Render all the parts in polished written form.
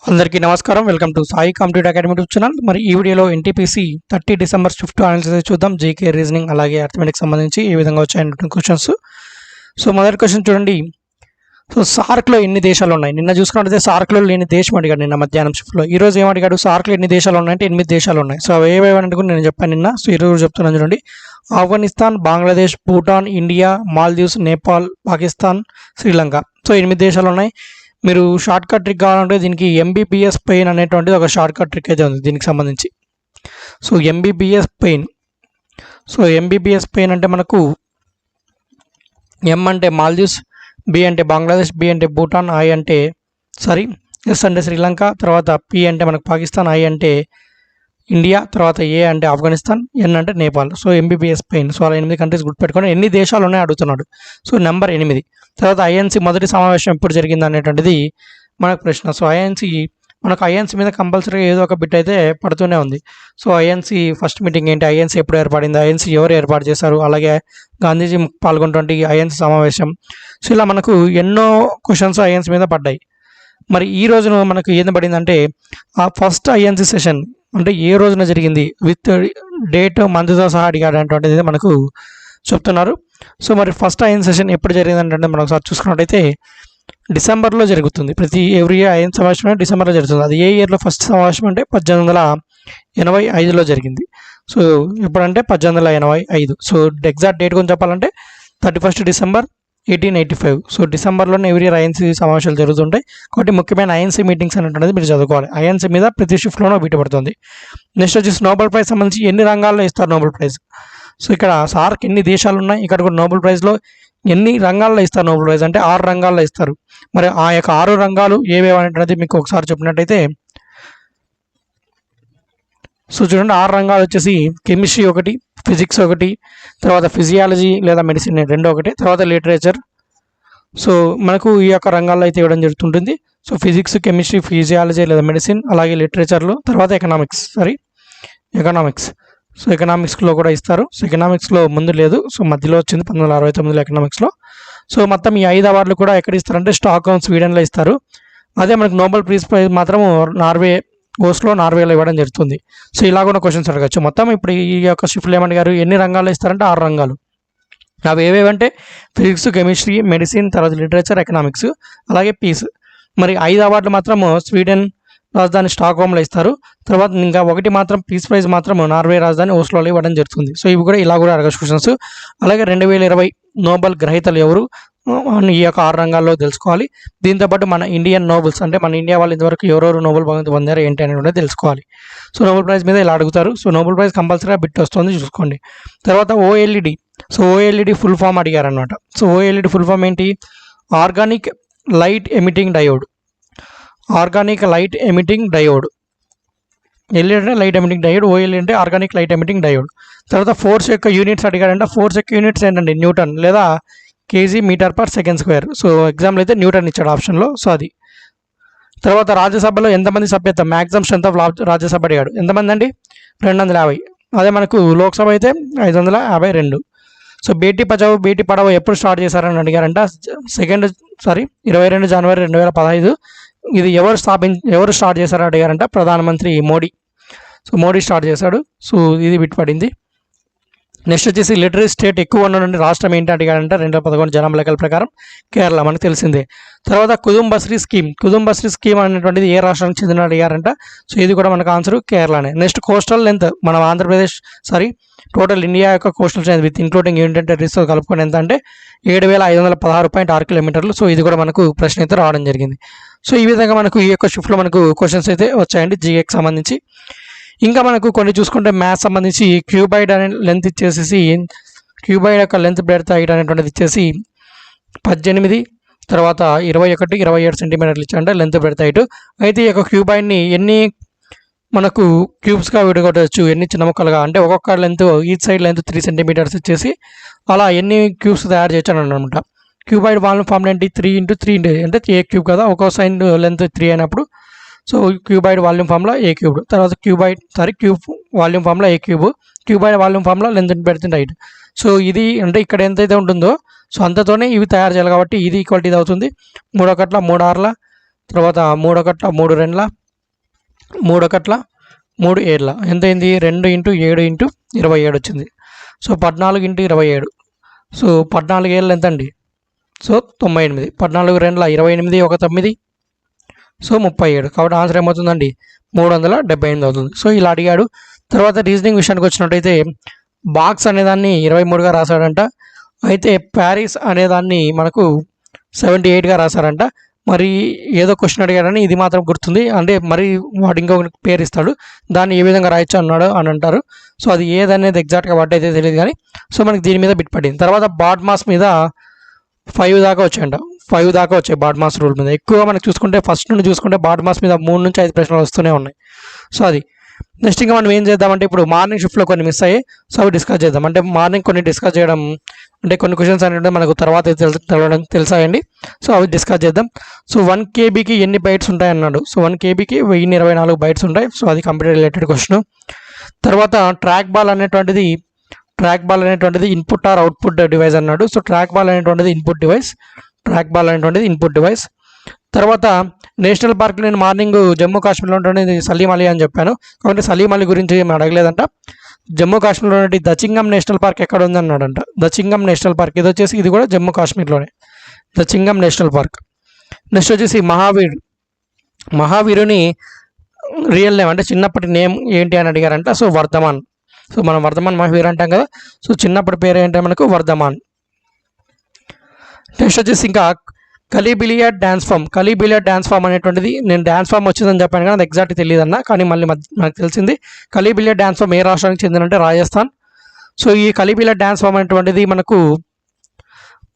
అందరికీ నమస్కారం. Welcome to Sai competitive academy YouTube channel. మరి ఈ వీడియోలో ఎన్టీపీసీ 30 డిసెంబర్ షిఫ్ట్ అనాలిసిస్ చూద్దాం. జీకే, రీజనింగ్ అలాగే అర్థమెటిక్ సంబంధించి ఏ విధంగా వచ్చాయన్నటువంటి క్వశ్చన్స్. సో మొదటి క్వశ్చన్ చూడండి. సో సార్క్లో ఎన్ని దేశాలు ఉన్నాయి? నిన్న చూసుకున్నట్లయితే సార్క్లో లేని దేశం అడిగాడు నిన్న మధ్యాహ్నం షిఫ్ట్లో. ఈ రోజు ఏమడిగాడు? సార్క్లో ఎన్ని దేశాలు ఉన్నాయంటే 8 దేశాలు ఉన్నాయి. సో అవి ఏవేవంటే కూడా నేను చెప్పాను నిన్న. సో ఈరోజు చెప్తున్నాను చూడండి. ఆఫ్ఘనిస్తాన్, బంగ్లాదేశ్, భూటాన్, ఇండియా, మాల్దీవ్స్, నేపాల్, పాకిస్తాన్, శ్రీలంక. సో 8 దేశాలు ఉన్నాయి. మీరు షార్ట్ కట్ ట్రిక్ కావాలంటే దీనికి ఎంబీబీఎస్ పెయిన్ అనేటువంటిది ఒక షార్ట్ కట్ ట్రిక్ అయితే ఉంది దీనికి సంబంధించి. So MBBS pain. So MBBS pain అంటే మనకు ఎం అంటే మాల్దీవ్స్, బి అంటే బంగ్లాదేశ్, బి అంటే భూటాన్, ఎస్ అంటే శ్రీలంక, తర్వాత పి అంటే మనకు పాకిస్తాన్, ఐ అంటే ఇండియా, తర్వాత ఏ అంటే ఆఫ్ఘనిస్తాన్, ఎన్ అంటే Nepal. So MBBS pain. So అలా 8 కంట్రీస్ గుర్తుపెట్టుకొని ఎన్ని దేశాలు ఉన్నాయి అడుగుతున్నాడు. So number 8. తర్వాత ఐఎన్సీ మొదటి సమావేశం ఎప్పుడు జరిగింది అనేటువంటిది మనకు ప్రశ్న. సో ఐఎన్సీ మీద కంపల్సరీ ఏదో ఒక బిట్ అయితే పడుతూనే ఉంది. సో ఐఎన్సీ ఫస్ట్ మీటింగ్ ఏంటి, ఐఎన్సీ ఎప్పుడు ఏర్పడింది, ఐఎన్సీ ఎవరు ఏర్పాటు చేశారు, అలాగే గాంధీజీ పాల్గొన్నటువంటి ఐఎన్సీ సమావేశం. సో ఇలా మనకు ఎన్నో క్వశ్చన్స్ ఐఎన్సీ మీద పడ్డాయి. మరి ఈ రోజున మనకు ఏం పడిందంటే ఆ ఫస్ట్ ఐఎన్సీ సెషన్ అంటే ఏ రోజున జరిగింది విత్ డేట్ మంత్తో సహా అడిగాడటువంటిది మనకు చెప్తున్నారు. సో మరి ఫస్ట్ ఐఎన్ సెషన్ ఎప్పుడు జరిగిందంటే మనం ఒకసారి చూసుకున్నట్టయితే డిసెంబర్లో జరుగుతుంది. ఎవ్రీ ఐఎన్ సమావేశం డిసెంబర్లో జరుగుతుంది. అది ఏ ఇయర్లో ఫస్ట్ సమావేశం అంటే 1885లో జరిగింది. సో ఎప్పుడంటే 1885. సో ఎగ్జాక్ట్ డేట్ గురించి చెప్పాలంటే 31 డిసెంబర్ 1885. సో డిసెంబర్లోనే ఎవ్రీ ఇయర్ ఐఎన్సీ సమావేశాలు జరుగుతుంటాయి. కాబట్టి ముఖ్యమైన ఐఎన్సీ మీటింగ్స్ అనేటువంటిది మీరు చదువుకోవాలి. ఐఎన్సీ మీద ప్రతి షిఫ్ట్లోనూ బీట పడుతుంది. నెక్స్ట్ వచ్చేసి నోబెల్ ప్రైజ్ సంబంధించి ఎన్ని రంగాల్లో ఇస్తారు నోబెల్ ప్రైజ్. సో ఇక్కడ సార్క్ ఎన్ని దేశాలు ఉన్నాయి, ఇక్కడ కూడా నోబెల్ ప్రైజ్లో ఎన్ని రంగాల్లో ఇస్తారు నోబెల్ ప్రైజ్ అంటే 6 రంగాల్లో ఇస్తారు. మరి ఆ యొక్క 6 రంగాలు ఏవేవి అనేటువంటిది మీకు ఒకసారి చెప్పినట్టయితే సో చూడండి. 6 రంగాలు వచ్చేసి కెమిస్ట్రీ ఒకటి, ఫిజిక్స్ ఒకటి, తర్వాత ఫిజియాలజీ లేదా మెడిసిన్ 2 ఒకటి, తర్వాత లిటరేచర్. సో మనకు ఈ యొక్క రంగాల్లో అయితే ఇవ్వడం జరుగుతుంటుంది. సో ఫిజిక్స్, కెమిస్ట్రీ, ఫిజియాలజీ లేదా మెడిసిన్, అలాగే లిటరేచర్లో, తర్వాత ఎకనామిక్స్. సో ఎకనామిక్స్లో కూడా ఇస్తారు. సో ఎకనామిక్స్లో ముందు లేదు, సో మధ్యలో వచ్చింది 1969లో ఎకనామిక్స్లో. సో మొత్తం ఈ 5 అవార్డులు కూడా ఎక్కడ ఇస్తారంటే స్టాక్హోమ్, స్వీడన్లో ఇస్తారు. అదే మనకు నోబెల్ ప్రైజ్ మాత్రం ఓస్లో, నార్వేలో ఇవ్వడం జరుగుతుంది. సో ఇలా కూడా క్వశ్చన్స్ అడగచ్చు. మొత్తం ఇప్పుడు ఈ యొక్క షిఫ్ట్లు ఏమడిగారు, ఎన్ని రంగాల్లో ఇస్తారంటే 6 రంగాలు. అవి ఏవేవంటే ఫిజిక్స్, కెమిస్ట్రీ, మెడిసిన్, తర్వాత లిటరేచర్, ఎకనామిక్స్, అలాగే పీస్. మరి 5 అవార్డులు మాత్రం స్వీడన్ రాజధాని స్టాక్హోమ్లో ఇస్తారు. తర్వాత ఇంకా 1 మాత్రం పీస్ ప్రైజ్ మాత్రం నార్వే రాజధాని ఓస్లోలో ఇవ్వడం జరుగుతుంది. సో ఇవి కూడా ఇలా కూడా అడగచ్చు క్వశ్చన్స్. అలాగే 2020 నోబెల్ గ్రహీతలు ఎవరు ఈ యొక్క 6 రంగాల్లో తెలుసుకోవాలి. దీంతోపాటు మన ఇండియన్ నోబెల్స్ అంటే మన ఇండియా వాళ్ళు ఇంతవరకు ఎవరెవరు నోబెల్ బహుమతి పొందారు ఏంటి అని కూడా తెలుసుకోవాలి. సో నోబెల్ ప్రైజ్ మీద ఇలా అడుగుతారు. సో నోబెల్ ప్రైజ్ కంపల్సరీగా బిట్ వస్తుంది చూసుకోండి. తర్వాత OLED. So OLED full form అడిగారనమాట. సో ఓఎల్ఈడి ఫుల్ ఫామ్ ఏంటి? Organic light emitting diode. LED అంటే లైట్ ఎమిటింగ్ డయోడ్, ఓఎల్ఈడి అంటే ఆర్గానిక్ లైట్ ఎమిటింగ్ డయోడ్. తర్వాత ఫోర్స్ యొక్క యూనిట్స్ అడిగారంటే ఫోర్స్ యొక్క యూనిట్స్ ఏంటండి న్యూటన్ లేదా KG meter per second square. So ఎగ్జామ్లో అయితే న్యూటన్ ఇచ్చాడు ఆప్షన్లో. సో అది. తర్వాత రాజ్యసభలో ఎంతమంది సభ్యత్వం, మ్యాక్సిమం స్ట్రెంత్ ఆఫ్ రాజ్యసభ అడిగాడు. ఎంతమంది అండి? 250. అదే మనకు లోక్సభ అయితే 552. సో బేటీ బచావో బేటీ పడావో ఎప్పుడు స్టార్ట్ చేశారని అడిగారంట 22 జనవరి 2015. ఇది ఎవరు స్టార్ట్ చేశారని అడిగారంట ప్రధానమంత్రి మోడీ. సో మోడీ స్టార్ట్ చేశాడు. సో ఇది బిట్ పడింది. నెక్స్ట్ వచ్చేసి లిటరరీ స్టేట్ ఎక్కువ ఉన్నటువంటి రాష్ట్రం ఏంటి అడిగారంటే 2011 జనాభా లెక్కల ప్రకారం కేరళ, మనకు తెలిసిందే. తర్వాత కుటుంబశ్రీ స్కీమ్ అనేటువంటిది ఏ రాష్ట్రానికి చెందిన అడిగారంట. సో ఇది కూడా మనకు ఆన్సర్ కేరళనే. నెక్స్ట్ కోస్టల్ లెంత్ మన ఆంధ్రప్రదేశ్ టోటల్ ఇండియా యొక్క coastal length with including union టెరిటరీస్తో కలుపుకొని ఎంత అంటే 7516.6 కిలోమీటర్లు. సో ఇది కూడా మనకు ప్రశ్న అయితే రావడం జరిగింది. సో ఈ విధంగా మనకు ఈ యొక్క షిఫ్ట్లో మనకు క్వశ్చన్స్ అయితే వచ్చాయండి జీకేకి సంబంధించి. ఇంకా మనకు కొన్ని చూసుకుంటే మ్యాథ్స్ సంబంధించి క్యూబాయిడ్ అనే లెంత్ ఇచ్చేసి క్యూబాయిడ్ యొక్క లెంత్ బ్రెడ్త్ హైట్ అనేటువంటిది ఇచ్చేసి 18, తర్వాత 21, 27 సెంటీమీటర్లు ఇచ్చారంటే లెంత్ బ్రెడ్త్ హైట్. అయితే ఈ యొక్క క్యూబాయిడ్ని ఎన్ని మనకు క్యూబ్స్గా విడగొట్టవచ్చు, ఎన్ని చిన్న ముక్కలుగా అంటే ఒక్కొక్క length each side length 3 centimetres ఇచ్చేసి అలా ఎన్ని క్యూబ్స్ తయారు చేయొచ్చు అనమాట. క్యూబాయిడ్ వాల్యూమ్ ఫార్ములా ఏంటి? 3 అంటే ఏ క్యూబ్ కదా, ఒక్కో సైడ్ లెంత్ 3 అయినప్పుడు so cuboid volume formula A cube. తర్వాత cube volume formula A cube, cuboid volume formula length breadth height. So ఇది అంటే ఇక్కడ ఎంతైతే ఉంటుందో సో అంతతోనే ఇవి తయారు చేయాలి కాబట్టి ఇది ఈక్వాలిటీ అవుతుంది. 3 1 3 6 తర్వాత 3 ఒకట్ల 3 రెండ్ల 3 ఒకట్ల 3 ఏళ్ళ ఎంత అయింది? 2 ఇంటూ 7 ఇంటూ 27 వచ్చింది. So 14 into 27. సో 14 ఏళ్ళు ఎంత అండి? సో 98. 14 రెండ్ల 28 ఒక 9. సో 37. కాబట్టి ఆన్సర్ ఏమవుతుందండి? 378 అవుతుంది. సో ఇలా అడిగాడు. తర్వాత రీజనింగ్ విషయానికి వచ్చినట్టయితే బాక్స్ అనేదాన్ని 23గా రాశాడంట. అయితే ప్యారిస్ అనేదాన్ని మనకు 78గా రాశారంట. మరి ఏదో క్వశ్చన్ అడిగాడని ఇది మాత్రం గుర్తుంది. అంటే మరి వాడు ఇంకొక పేరు ఇస్తాడు, దాన్ని ఏ విధంగా రాయొచ్చు అన్నాడు అని అంటారు. సో అది ఏదనేది ఎగ్జాక్ట్గా వాటి అయితే తెలియదు కానీ సో మనకి దీని మీద బిట్ పడింది. తర్వాత బాడ్ మాస్ మీద 5 దాకా వచ్చాయంట. 5 దాకా వచ్చాయి బాడ్ మాస్ రూల్ మీద. ఎక్కువగా మనకి చూసుకుంటే ఫస్ట్ నుండి చూసుకుంటే బాడ్ మాస్ మీద 3 నుంచి 5 ప్రశ్నలు వస్తూనే ఉన్నాయి. సో అది నెక్స్ట్ ఇంకా మనం ఏం చేద్దామంటే ఇప్పుడు మార్నింగ్ షిఫ్ట్లో కొన్ని మిస్ అయ్యాయి. సో అవి డిస్కస్ చేద్దాం. అంటే మార్నింగ్ కొన్ని డిస్కస్ చేయడం అంటే కొన్ని క్వశ్చన్స్ అనేవి మనకు తర్వాత తెలుసాయండి. సో అవి డిస్కస్ చేద్దాం. సో 1 KB ఎన్ని బైట్స్ ఉంటాయి అన్నాడు. సో 1 KB 1024 బైట్స్ ఉంటాయి. సో అది కంప్యూటర్ రిలేటెడ్ క్వశ్చన్. తర్వాత ట్రాక్ బాల్ అనేటువంటిది ఇన్పుట్ ఆర్ అవుట్పుట్ డివైస్ అన్నాడు. సో ట్రాక్ బాల్ అనేటువంటిది ఇన్పుట్ డివైస్. తర్వాత నేషనల్ పార్క్ నేను మార్నింగ్ జమ్మూ కాశ్మీర్లో ఉంటుంది సలీం అలీ అని చెప్పాను. కాబట్టి సలీం అలీ గురించి ఏమి అడగలేదంట. జమ్మూ కాశ్మీర్లో ఉన్నటువంటి దచింగం నేషనల్ పార్క్ ఎక్కడ ఉంది అన్నాడంట. దచింగం నేషనల్ పార్క్ ఇది కూడా జమ్మూ కాశ్మీర్లోనే దచింగం నేషనల్ పార్క్. నెక్స్ట్ వచ్చేసి మహావీరుని రియల్ నేమ్ అంటే చిన్నప్పటి నేమ్ ఏంటి అని అడిగారంట. సో వర్ధమాన్. సో మనం వర్ధమాన్ మహావీర్ అంటాం కదా. సో చిన్నప్పటి పేరు ఏంటంటే మనకు వర్ధమాన్. నెక్స్ట్ వచ్చేసి ఇంకా కలిబిలియా డ్యాన్స్ ఫామ్ అనేటువంటిది నేను డ్యాన్స్ ఫామ్ వచ్చిందని చెప్పాను కానీ అది ఎగ్జాక్ట్ తెలియదు అన్న, కానీ మళ్ళీ మనకు తెలిసింది. కలిబిలియా డ్యాన్స్ ఫామ్ ఏ రాష్ట్రానికి చెందినంటే రాజస్థాన్. సో ఈ కలిబిలియా డ్యాన్స్ ఫామ్ అనేటువంటిది మనకు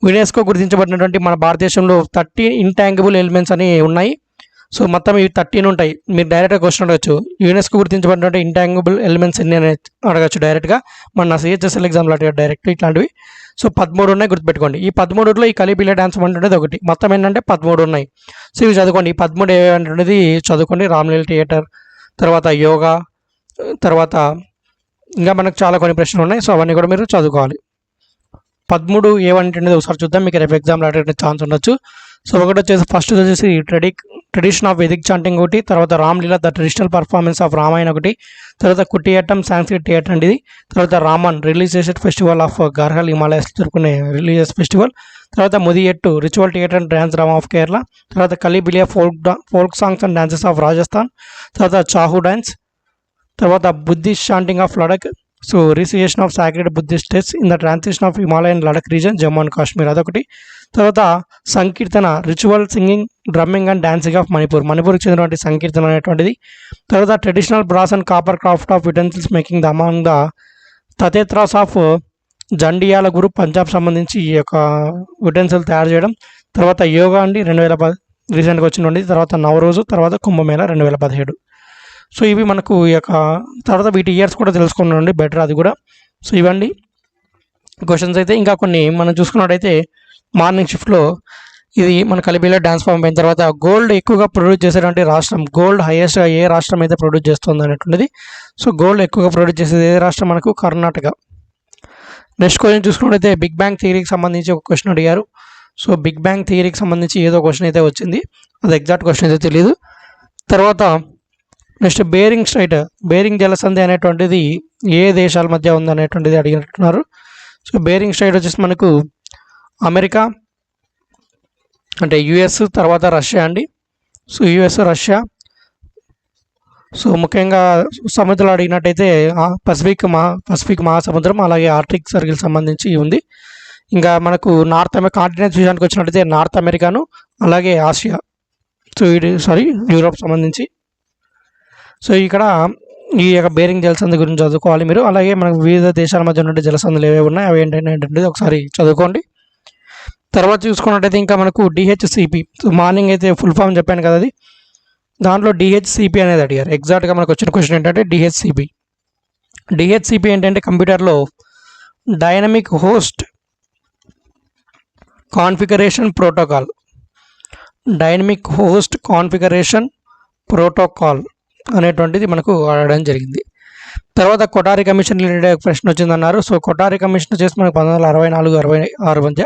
యునెస్కో గుర్తించబడినటువంటి మన భారతదేశంలో 13 ఇంటాంగిబుల్ ఎలిమెంట్స్ అని ఉన్నాయి. సో మొత్తం ఇవి 13 ఉంటాయి. మీరు డైరెక్ట్గా క్వశ్చన్ అడగచ్చు, యునెస్కో గుర్తించబడినటువంటి ఇంటాంగిబుల్ ఎలిమెంట్స్ ఎన్ని అని అడగచ్చు డైరెక్ట్గా. మన CHSL ఎగ్జామ్లో అడిగారు డైరెక్ట్ ఇట్లాంటివి. సో 13 ఉన్నాయి, గుర్తుపెట్టుకోండి. ఈ 13లో ఈ కలిబిలియా డ్యాన్స్ అనేది ఒకటి. మొత్తం ఏంటంటే 13 ఉన్నాయి. సో ఇవి చదువుకోండి. ఈ 13 ఏమంటున్నది చదువుకోండి. రామ్లీల థియేటర్, తర్వాత యోగా, తర్వాత ఇంకా మనకు చాలా కొన్ని ప్రశ్నలు ఉన్నాయి. సో అవన్నీ కూడా మీరు చదువుకోవాలి. 13 ఏమంటున్నది ఒకసారి చూద్దాం, మీకు రేపు ఎగ్జామ్లో అడిగే ఛాన్స్ ఉండొచ్చు. సో ఒకటి వచ్చేసి ఫస్ట్ వచ్చేసి ట్రెడిషన్ ఆఫ్ వేదిక్ చాంటింగ్ ఒకటి, తర్వాత Ramlila the traditional performance of Ramayana ఒకటి, తర్వాత కుటియాట్టం సాంస్క్రిట్ థియేటర్ అండి ఇది, తర్వాత Ramman religious festival of Garhwal Himalayas జరుపుకునే రిలీజియస్ ఫెస్టివల్, తర్వాత Mudiyettu ritual theatre and dance drama of Kerala, తర్వాత Kalbelia folk songs and dances of Rajasthan, తర్వాత చాహు డాన్స్, తర్వాత Buddhist chanting of Ladakh. So recitation of sacred Buddhist text in the transition of Himalayan Ladakh region Jammu and Kashmir అదొకటి, తర్వాత సంకీర్తన ritual singing drumming and dancing of మణిపూర్కి చెందినటువంటి సంకీర్తన అనేటువంటిది, తర్వాత traditional brass and copper craft of utensils making the among the Thatheras of Jandiala group Punjab సంబంధించి ఈ యొక్క utensil తయారు చేయడం, తర్వాత యోగా అండి 2010 రీసెంట్గా వచ్చినటువంటి, తర్వాత నవరోజు, తర్వాత కుంభమేళ 2017. సో ఇవి మనకు ఈ యొక్క తర్వాత వీటి ఇయర్స్ కూడా తెలుసుకున్నాండి బెటర్ అది కూడా. సో ఇవ్వండి క్వశ్చన్స్ అయితే. ఇంకా కొన్ని మనం చూసుకున్నట్టయితే మార్నింగ్ షిఫ్ట్లో ఇది మన కలిబిలియా డ్యాన్స్ ఫామ్ అయిన తర్వాత గోల్డ్ ఎక్కువగా ప్రొడ్యూస్ చేసేటువంటి రాష్ట్రం, గోల్డ్ హైయెస్ట్గా ఏ రాష్ట్రం అయితే ప్రొడ్యూస్ చేస్తుంది అనేటువంటిది. సో గోల్డ్ ఎక్కువగా ప్రొడ్యూస్ చేసేది ఏ రాష్ట్రం మనకు? కర్ణాటక. నెక్స్ట్ క్వశ్చన్ చూసుకున్నట్టయితే బిగ్ బ్యాంగ్ థియరీకి సంబంధించి ఒక క్వశ్చన్ అడిగారు. సో బిగ్ బ్యాంగ్ థియరీకి సంబంధించి ఏదో క్వశ్చన్ అయితే వచ్చింది, అది ఎగ్జాక్ట్ క్వశ్చన్ అయితే తెలియదు. తర్వాత నెక్స్ట్ బేరింగ్ జలసంధి అనేటువంటిది ఏ దేశాల మధ్య ఉంది అనేటువంటిది అడిగినట్టున్నారు. సో బేరింగ్ స్ట్రైట్ వచ్చేసి మనకు అమెరికా అంటే US, తర్వాత రష్యా అండి. So US, Russia. సో ముఖ్యంగా సముద్రాలు అడిగినట్టయితే పసిఫిక్ మహాసముద్రం, అలాగే ఆర్టిక్ సర్కిల్ సంబంధించి ఉంది. ఇంకా మనకు కాంటినెంట్స్ విషయానికి వచ్చినట్టయితే నార్త్ అమెరికాను, అలాగే ఆసియా, సో యూరోప్ సంబంధించి. సో ఇక్కడ ఈ యొక్క బేరింగ్ జలసంధి గురించి చదువుకోవాలి మీరు. అలాగే మనకు వివిధ దేశాల మధ్య ఉన్న జలసంధులు ఏవేవి ఉన్నాయి అవి ఏంటంటే ఒకసారి చదువుకోండి. తర్వాత చూసుకున్నట్టయితే ఇంకా మనకు DHCP. సో మార్నింగ్ అయితే ఫుల్ ఫామ్ చెప్పాను కదా, అది దాంట్లో DHCP అనేది అడిగారు. ఎగ్జాక్ట్గా మనకు వచ్చిన క్వశ్చన్ ఏంటంటే DHCP ఏంటంటే కంప్యూటర్లో డైనమిక్ హోస్ట్ కాన్ఫిగరేషన్ ప్రోటోకాల్ అనేటువంటిది మనకు అడగడం జరిగింది. తర్వాత కొఠారి కమిషన్ రిలేటెడ్ ప్రశ్న వచ్చిందన్నారు. సో కొఠారి కమిషన్ వచ్చేసి మనకు 1964-66 మధ్య.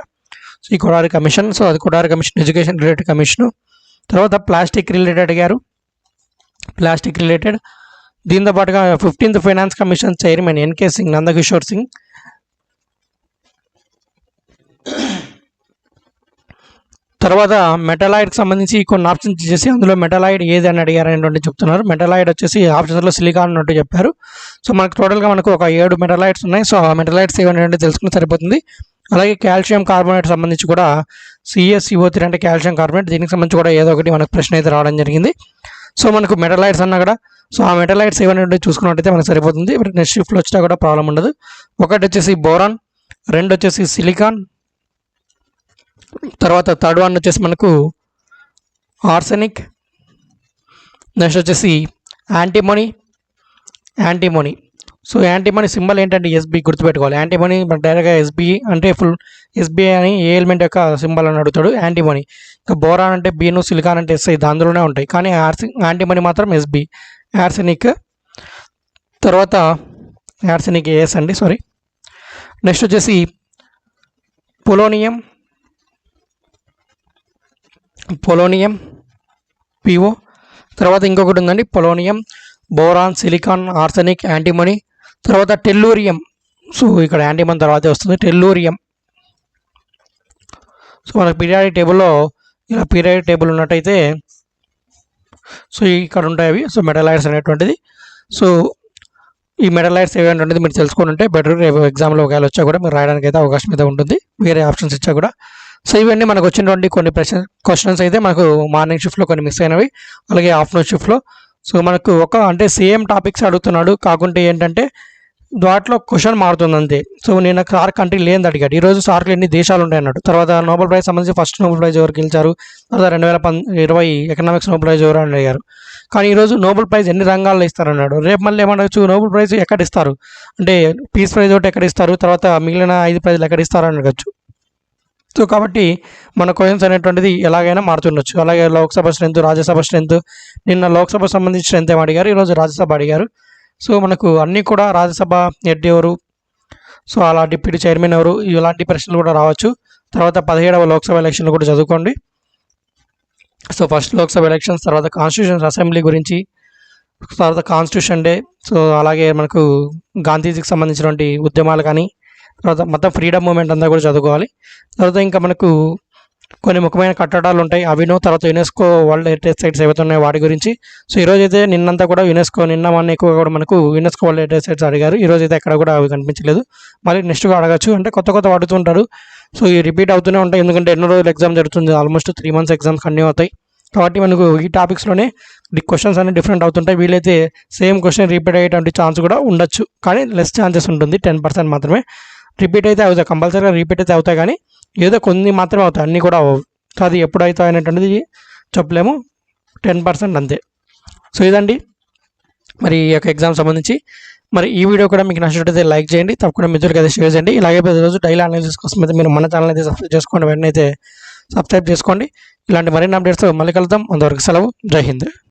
సో ఈ కొఠారి కమిషన్, సో అది Kothari commission education related commission. తర్వాత ప్లాస్టిక్ రిలేటెడ్ అడిగారు, ప్లాస్టిక్ రిలేటెడ్. దీంతో పాటుగా 15th finance commission chairman NK Singh, Nandakishore Singh. తర్వాత మెటలాయిడ్కి సంబంధించి కొన్ని ఆప్షన్స్ ఇచ్చేసి అందులో మెటలాయిడ్ ఏది అని అడిగారు అనేటువంటి చెప్తున్నారు. మెటలాయిడ్ వచ్చేసి ఆప్షన్స్లో సిలికాన్ అన్నట్టు చెప్పారు. సో మనకు టోటల్గా మనకు ఒక 7 మెటలాయిడ్స్ ఉన్నాయి. సో ఆ మెటలాయిడ్స్ ఏమనేది తెలుసుకుని సరిపోతుంది. అలాగే కాల్షియం కార్బోనేట్ సంబంధించి కూడా CaCO3 అంటే కాల్షియం కార్బోనేట్, దీనికి సంబంధించి కూడా ఏదో ఒకటి మనకు ప్రశ్న అయితే రావడం జరిగింది. సో మనకు మెటలాయిడ్స్ అన్నా కూడా సో ఆ మెటలాయిడ్స్ ఏమనేది చూసుకున్నట్టయితే మనకు సరిపోతుంది. నెక్స్ట్ షిఫ్ట్లో వచ్చినా కూడా ప్రాబ్లం ఉండదు. ఒకటి వచ్చేసి బోరాన్, 2 వచ్చేసి సిలికాన్, తర్వాత థర్డ్ వన్ వచ్చేసి మనకు ఆర్సెనిక్, నెక్స్ట్ వచ్చేసి యాంటీమోనీ. సో యాంటీమోనీ సింబల్ ఏంటంటే SB గుర్తుపెట్టుకోవాలి. యాంటీమోనీ మనకు డైరెక్ట్గా SB అంటే ఫుల్ SB అని ఏ ఎలిమెంట్ యొక్క సింబల్ అని అడుగుతాడు యాంటీమోనీ. ఇంకా బోరాన్ అంటే బీను, సిలికాన్ అంటే SI, దాంట్లోనే ఉంటాయి. కానీ యాంటీమోనీ మాత్రం SB. ఆర్సెనిక్, తర్వాత ఆర్సెనిక్ AS అండి, సారీ. నెక్స్ట్ వచ్చేసి పొలోనియం PO. తర్వాత ఇంకొకటి ఉందండి polonium, boron, silicon, arsenic, antimony. తర్వాత టెల్లూరియం. సో ఇక్కడ యాంటీమోనీ తర్వాతే వస్తుంది టెల్లూరియం. సో మనకు పీరియాడిక్ టేబుల్లో ఇలా పీరియాడిక్ టేబుల్ ఉన్నట్టయితే సో ఇక్కడ ఉంటాయి అవి. సో మెటలాయిడ్స్ అనేటువంటిది. సో ఈ మెటలాయిడ్స్ ఏమైనటువంటిది మీరు తెలుసుకొని ఉంటే బెటర్. రేపు ఎగ్జామ్లో ఒకవేళ వచ్చా కూడా మీరు రాయడానికి అయితే అవకాశం అయితే ఉంటుంది, వేరే ఆప్షన్స్ ఇచ్చా కూడా. సో ఇవన్నీ మనకు వచ్చినటువంటి కొన్ని క్వశ్చన్స్ అయితే మనకు మార్నింగ్ షిఫ్ట్లో కొన్ని మిస్ అయినవి, అలాగే ఆఫ్టర్నూన్ షిఫ్ట్లో. సో మనకు అంటే సేమ్ టాపిక్స్ అడుగుతున్నాడు, కాకుంటే ఏంటంటే వాటిలో క్వశ్చన్ మారుతుంది అంతే. సో నేను సార్ కంట్రీ లేని అడిగాడు. ఈరోజు సార్లు ఎన్ని దేశాలు ఉంటాయి అన్నాడు. తర్వాత నోబెల్ ప్రైజ్ సంబంధించి ఫస్ట్ నోబెల్ ప్రైజ్ ఎవరు గెలిచారు, తర్వాత 2020 ఎకనామిక్స్ నోబెల్ ప్రైజ్ ఎవరు అని అడిగారు. కానీ ఈరోజు నోబెల్ ప్రైజ్ ఎన్ని రంగాల్లో ఇస్తారన్నాడు. రేపు మళ్ళీ ఏమనొచ్చు, నోబెల్ ప్రైజ్ ఎక్కడ ఇస్తారు అంటే పీస్ ప్రైజ్ ఒకటి ఎక్కడ ఇస్తారు, తర్వాత మిగిలిన 5 ప్రైజ్లు ఎక్కడ ఇస్తారు అని అడగచ్చు. సో కాబట్టి మన క్వశ్చన్స్ అనేటువంటిది ఎలాగైనా మారుతుండొచ్చు. అలాగే లోక్సభ స్ట్రెంత్, రాజ్యసభ స్ట్రెంత్, నిన్న లోక్సభ సంబంధించి స్ట్రెంత్ ఏమి అడిగారు, ఈరోజు రాజ్యసభ అడిగారు. సో మనకు అన్నీ కూడా రాజ్యసభ హెడ్ ఎవరు, సో అలా డిప్యూటీ చైర్మన్ ఎవరు, ఇలాంటి ప్రశ్నలు కూడా రావచ్చు. తర్వాత 17వ లోక్సభ ఎలక్షన్లు కూడా చదువుకోండి. సో ఫస్ట్ లోక్సభ ఎలక్షన్స్, తర్వాత కాన్స్టిట్యూషన్ అసెంబ్లీ గురించి, తర్వాత కాన్స్టిట్యూషన్ డే, సో అలాగే మనకు గాంధీజీకి సంబంధించినటువంటి ఉద్యమాలు కానీ, తర్వాత మొత్తం ఫ్రీడమ్ మూమెంట్ అంతా కూడా చదువుకోవాలి. తర్వాత ఇంకా మనకు కొన్ని ముఖ్యమైన కట్టడాలు ఉంటాయి అవిను, తర్వాత యునెస్కో వరల్డ్ హెరిటేజ్ సైట్స్ ఏవైతే ఉన్నాయో వాటి గురించి. సో ఈరోజు అయితే నిన్నంతా కూడా నిన్న మొన్న ఎక్కువ కూడా మనకు యునెస్కో వరల్డ్ హెరిటేజ్ సైట్స్ అడిగారు. ఈరోజు అయితే ఎక్కడ కూడా అవి కనిపించలేదు. మళ్ళీ నెక్స్ట్గా అడగచ్చు, అంటే కొత్త అడుగుతుంటారు. సో ఈ రిపీట్ అవుతూనే ఉంటాయి, ఎందుకంటే ఎన్నో రోజులు ఎగ్జామ్ జరుగుతుంది, ఆల్మోస్ట్ 3 months ఎగ్జామ్స్ కంటిన్యూ అవుతాయి. కాబట్టి మనకు ఈ టాపిక్స్లోనే క్వశ్చన్స్ అన్ని డిఫరెంట్ అవుతుంటాయి. వీలైతే సేమ్ క్వశ్చన్ రిపీట్ అయ్యేటువంటి ఛాన్స్ కూడా ఉండొచ్చు, కానీ లెస్ ఛాన్సెస్ ఉంటుంది, 10% మాత్రమే. రిపీట్ అయితే అవుతాయి, కంపల్సరీగా రిపీట్ అయితే అవుతాయి, కానీ ఏదో కొన్ని మాత్రమే అవుతాయి, అన్నీ కూడా అవ్వవు. సో అది ఎప్పుడైతాయి అనేటువంటిది చెప్పలేము, 10% అంతే. సో ఇదండి మరి ఈ యొక్క ఎగ్జామ్ సంబంధించి. మరి ఈ వీడియో కూడా మీకు నచ్చినట్లయితే లైక్ చేయండి, తప్పకుండా మిత్రులకి అయితే షేర్ చేయండి. ఇలాగే ప్రతిరోజు డైలీ అనాలిసిస్ కోసం అయితే మీరు మన ఛానల్ అయితే సబ్స్క్రైబ్ చేసుకోండి, వెంటనే అయితే సబ్స్క్రైబ్ చేసుకోండి. ఇలాంటి మరిన్ని అప్డేట్స్తో మళ్ళీ కలుద్దాం. అంతవరకు సెలవు, జై హింద్.